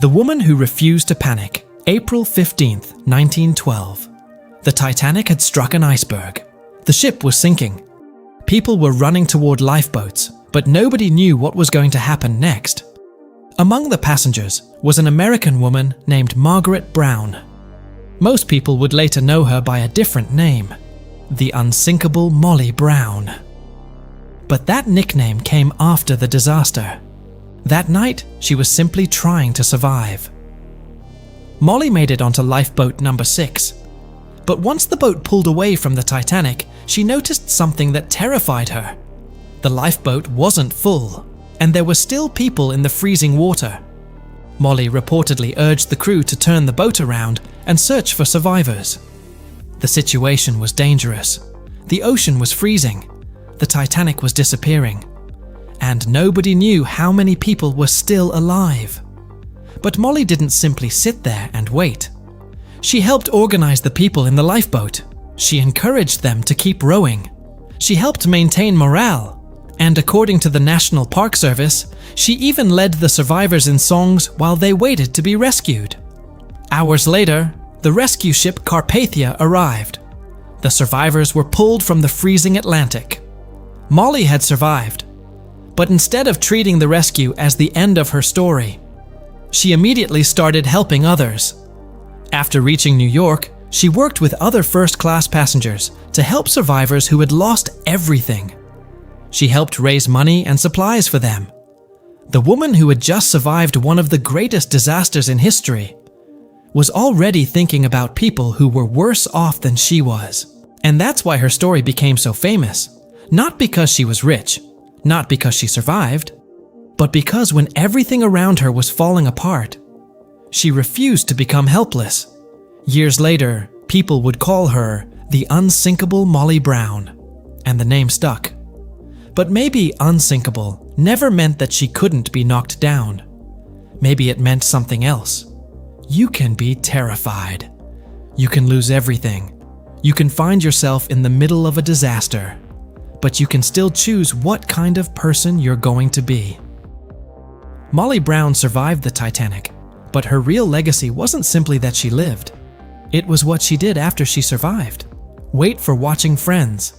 The Woman Who Refused to Panic, April 15th, 1912. The Titanic had struck an iceberg. The ship was sinking. People were running toward lifeboats, but nobody knew what was going to happen next. Among the passengers was an American woman named Margaret Brown. Most people would later know her by a different name, the unsinkable Molly Brown. But that nickname came after the disaster. That night, she was simply trying to survive. Molly made it onto lifeboat number 6. But once the boat pulled away from the Titanic, she noticed something that terrified her. The lifeboat wasn't full, and there were still people in the freezing water. Molly reportedly urged the crew to turn the boat around and search for survivors. The situation was dangerous. The ocean was freezing. The Titanic was disappearing. And nobody knew how many people were still alive. But Molly didn't simply sit there and wait. She helped organize the people in the lifeboat. She encouraged them to keep rowing. She helped maintain morale. And according to the National Park Service, she even led the survivors in songs while they waited to be rescued. Hours later, the rescue ship Carpathia arrived. The survivors were pulled from the freezing Atlantic. Molly had survived. But instead of treating the rescue as the end of her story, she immediately started helping others. After reaching New York, she worked with other first-class passengers to help survivors who had lost everything. She helped raise money and supplies for them. The woman who had just survived one of the greatest disasters in history was already thinking about people who were worse off than she was. And that's why her story became so famous. Not because she was rich, not because she survived, but because when everything around her was falling apart, she refused to become helpless. Years later, people would call her the unsinkable Molly Brown, and the name stuck. But maybe unsinkable never meant that she couldn't be knocked down. Maybe it meant something else. You can be terrified. You can lose everything. You can find yourself in the middle of a disaster. But you can still choose what kind of person you're going to be. Molly Brown survived the Titanic, but her real legacy wasn't simply that she lived. It was what she did after she survived. Wait for Watching Friends.